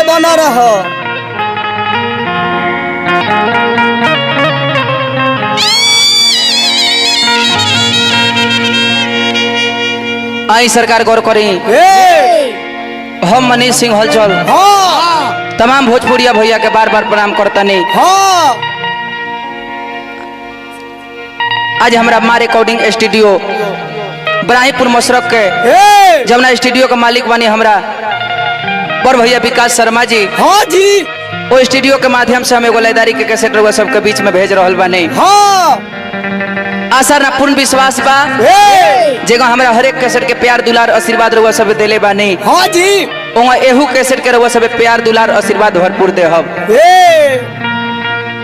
अरे बना रहो। आई सरकार गौर करी। हम मनीष सिंह हलचल तमाम भोजपुरिया भैया के बार बार प्रणाम करतनी। आज हमारा माँ रिकॉर्डिंग स्टूडियो ब्राहीपुर मशरक के जमुना स्टूडियो का मालिक बनी हमरा बड़ भैया विकास शर्मा जी। हाँ जी। वो स्टूडियो के माध्यम से हमें गोलेदारी के कैसेट रउआ सबके बीच में भेज रहल बानी। आशा ना पूर्ण विश्वास बा जेगा हमरा हर एक कैसेट के प्यार दुलार आशीर्वाद रउआ सब देले बानी। हाँ जी। ओंगा एहू कैसेट के रउआ सब प्यार दुलार आशीर्वाद भरपूर देहब।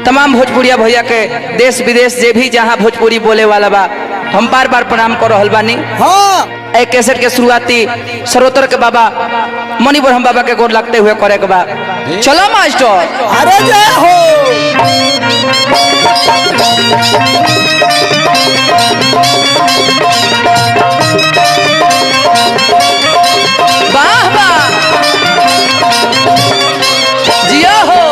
तमाम भोजपुरिया भैया के देश विदेश जे भी जहाँ भोजपुरी बोले वाला बा हम बार बार प्रणाम कर रहल बानी। एक कैसेट के शुरुआती सरोतर के बाबा मणि ब्रह्म बाबा के गोर लगते हुए करे के बा। चलो मास्टर। अरे जय हो। वाह वाह जिया हो।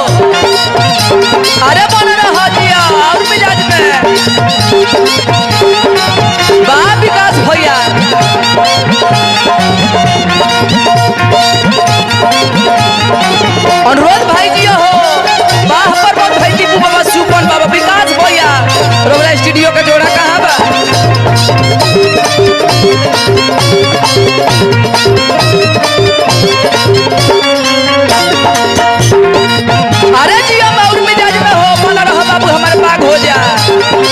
अरे बन रहा जिया और मिजाज में। वाह विकास भैया। अनुरोध भाई जी हो। वाह प्रमोद भाई दीपू बाबा सुपन बाबा विकास भैया रोबरा स्टूडियो का जोड़ा कहाँ बा। अरे जिया और मिजाज में हो बना रहा बाबू हमारे बाग हो जा।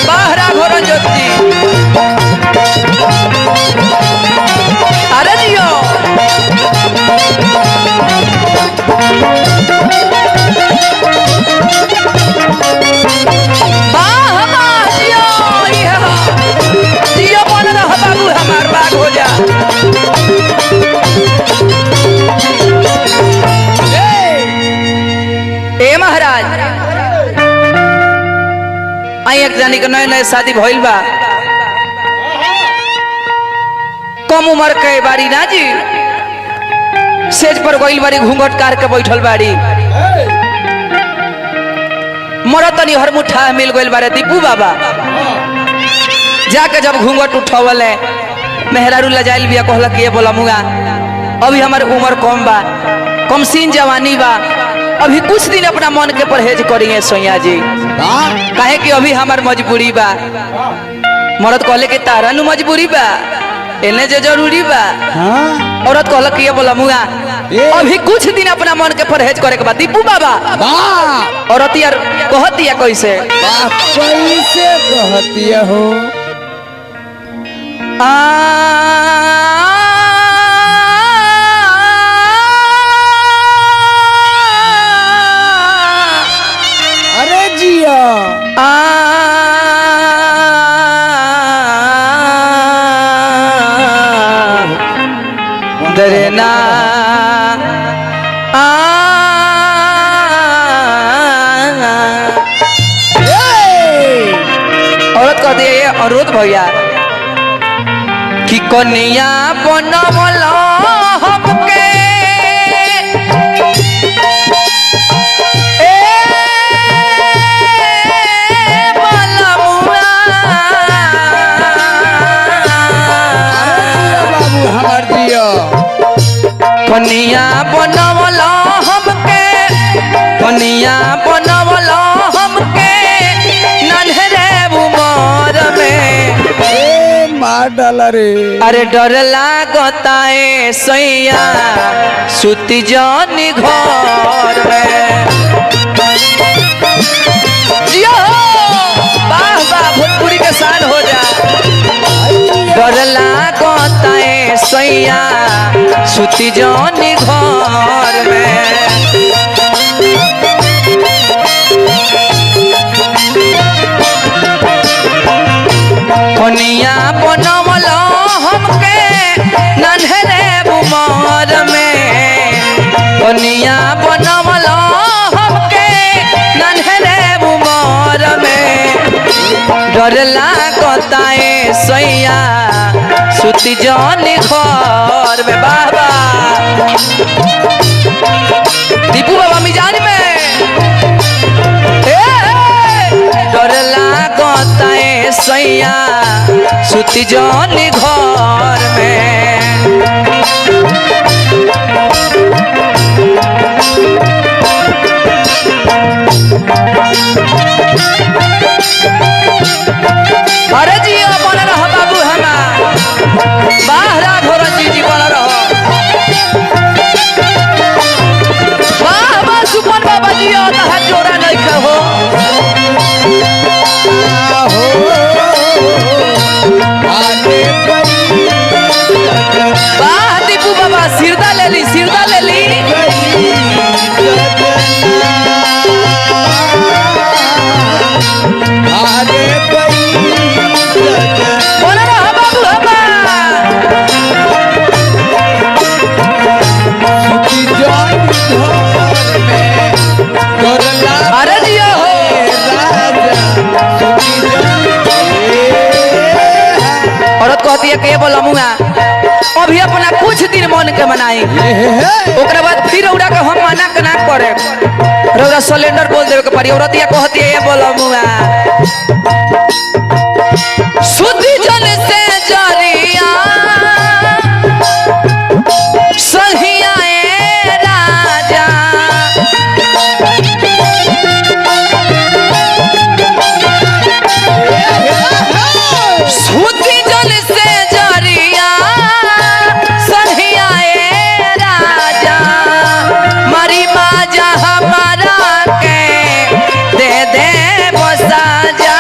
बाहरा घोरन ज्योति। अरे जियो बाबू हमार बाग हो जा। ए महाराज आई एक जानी के नए नए शादी भइल बा। कम उम्र के बारी ना जी सेज पर गइल बारी घूंघट कार के बैठल बारी। मरतनी हर मुठा मिल गइल बारे दीपू बाबा। जाके जब घूंघट उठवले मेहरारू लजाइल बिया कहला के बोला मुगा अभी हमार उम्र कम बा कम सीन जवानी बा अभी कुछ दिन अपना मन के परहेज करिए सोया जी काहे कि अभी हमार मजबूरी बा। मर्द कहले कि तारा नु मजबूरी बा एने जे जरूरी बा। औरत कहला कि बोला मुगा अभी कुछ दिन अपना मन के परहेज करे के बा दीपू बाबा। औरत यार कहतिया कैसे कैसे कहतिया हो। अरे जिया दरना औरत कहती है अनुरोध भैया कि कन्या बनवल हमके कन्या बनवल हमके कन्या बनवल हमके नन्हरे उमर में मार डाला रे। अरे डर लागता है सैया सुती जानी घर में। वाह वाह भोजपुरी के शान हो जा। डर लागता है सैया सुती जानी घर में। कन्या बनवल हमके नन्हरे उमर में कन्या बनवल हमके नन्हरे उमर में। डर लागता है सैया सुती जानी घर में। बाबा दीपू बाबा मिजान में डर लागता है सैया सुती जानी घर में। अरे जी बन रहो बाबू हमार बाहरा धोरन जी बन रहो। वाह वाह सुपन बाबा जी तहा जोड़ा नहीं कहो। वाह दीपू बाबा सिरदा ले ली सिरदा ले ली। अरे जियो हो औरत कहती है के बोला मुआ अभी अपना कुछ दिन मन के मनाई ओकरा बाद फिर औरा के हम मना के ना करे रौरा सिलेंडर बोल देवे के पड़ी। औरत ये कहती है ये बोला मुआ सुधी जन से जरिया सहिया ए राजा सुधी जन से जरिया सहिया ए राजा मरी माजा हमारा के दे दे बसा जा।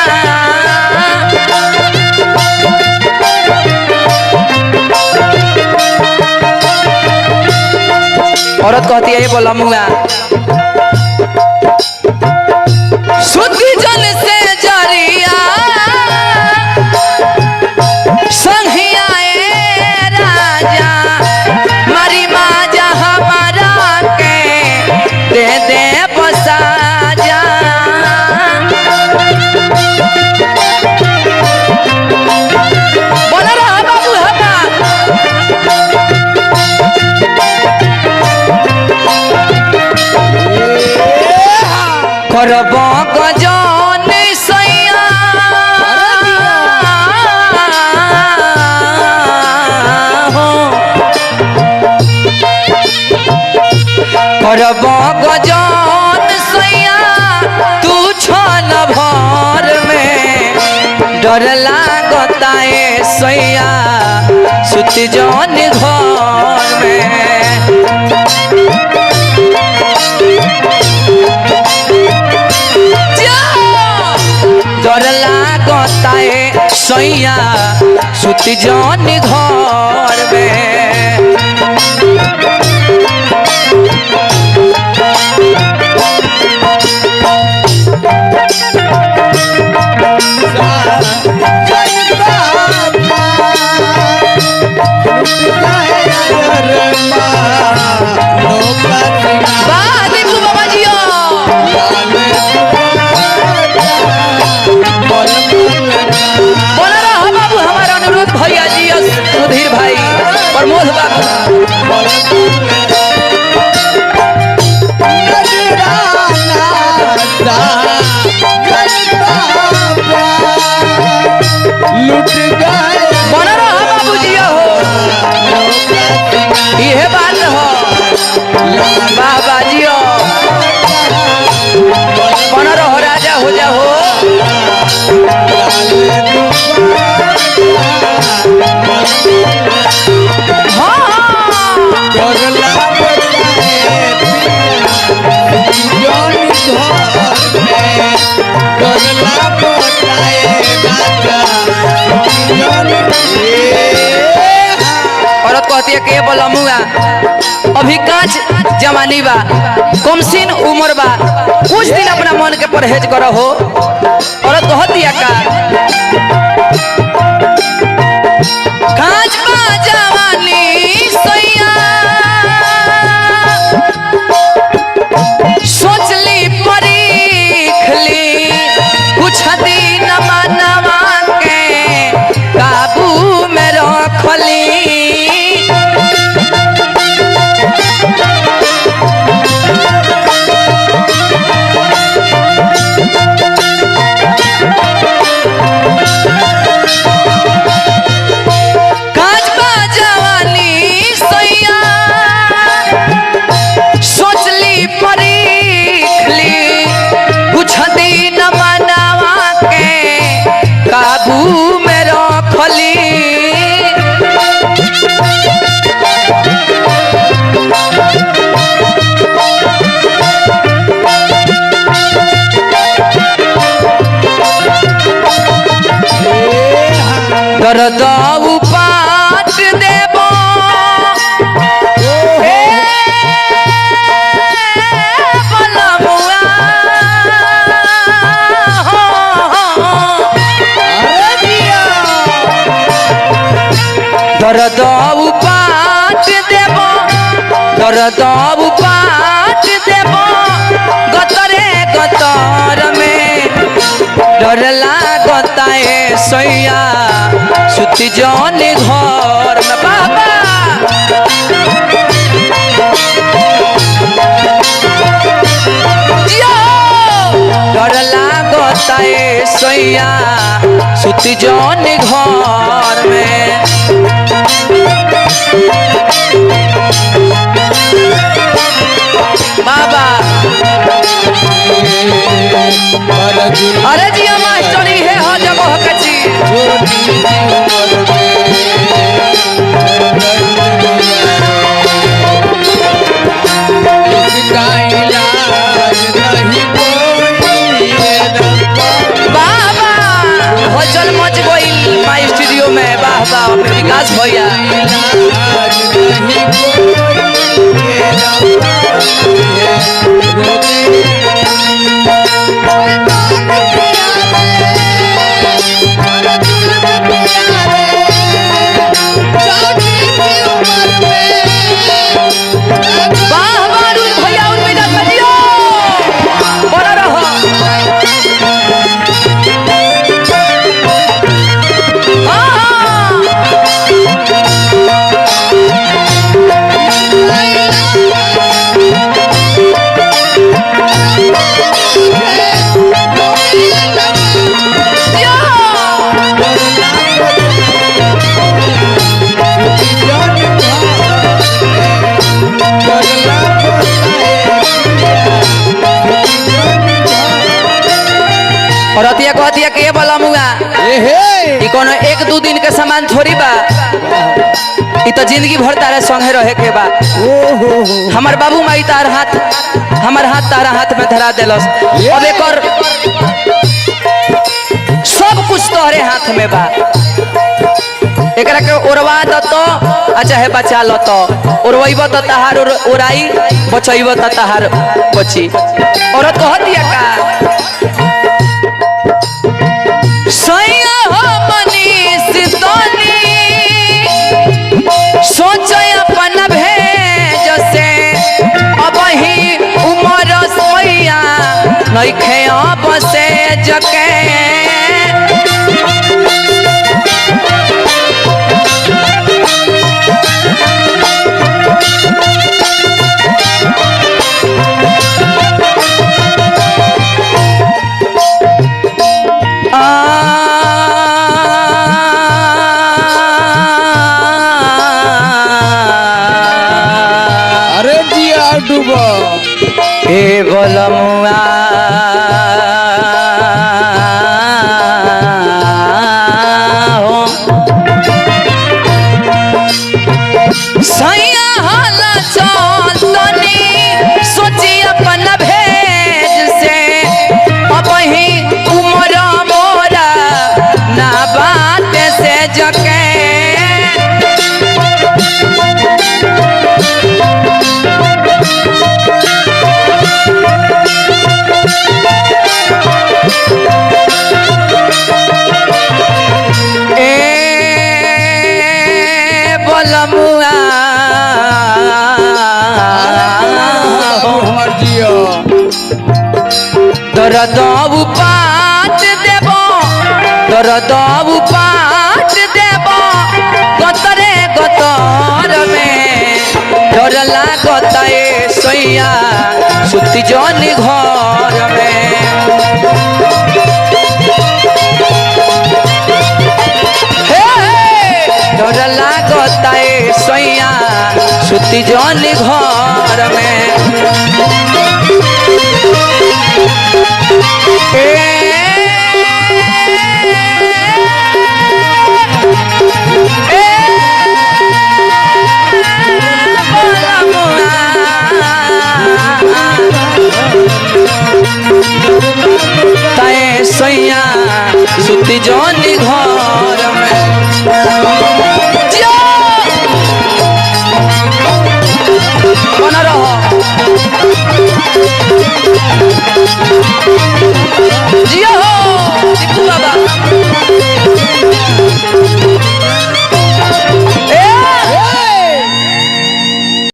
औरत कहती है ये बोला मुआ सुधी जन से जरिया संहिया ए राजा मरी माजा हमारा के दे दे बसा जा। बोल रहा बाबू हमार करब गजन सैया हो करब गजन सैया तू छन भर में डर लागता है सैया सुती जन घर में। डर लागता है सैया सुती जन घर में। वाह दीपू बाबा जी बोला रहा बाबू हमारा अनुरोध भैया जी सुधीर भाई प्रमोद बाबू लुट गए बना रहा बाबू जी हो यह बात हो बाबा जी हो बना रहो राजा हो जा हो। औरत कहती है के बोला मुआ अभी कांच जवानी बा कमसीन उम्र बा कुछ दिन अपना मन के परहेज करो हो। औरत कहती है का कांच बा जवानी सैया सोचली परीखली कुछ दिन मनवा के काबू में रखली दर्द उपाट देव दर्द उपाट देव दर्द उपाट देव गतरे गतर में डर लागता है सैया सुती जौनी घर में बाबा डर लागता है सैया सुती जौनी घर में बाबा अरे जिया मास्टरी है हो जगह कची बाबा हो चल मच गई माई स्टूडियो में बाबा विकास भैया और अतिया कहतिया के बोला मुआ ई कोनो एक दो दिन के सामान थोड़ी बा ई तो जिंदगी भर तारे संगे रहे के बा हमार बाबू माई तार हाथ हमार हाथ तारा हाथ में धरा देलस अब एकर सब कुछ तोहरे हाथ में बा एकरा के ओरवा द तो आ चाहे बचा ल तो ओरवइब त तहार ओराई बचइब त तहार बची औरत कहतिया का सैया हो मनीष तोनी सोच अपन भेज से अब ही उमर सैया नइखे अब से जके ए बोलमुआ सैया हाला चल तनी सोची अपन भेज से अब ही उमर मोरा ना बात से जके दर्द उपाट देव दर्द उपाट देव गतरे गतर में डर लागत ए सैया सुती जौनी घर में डर लागत ए सैया सुती जौनी घर में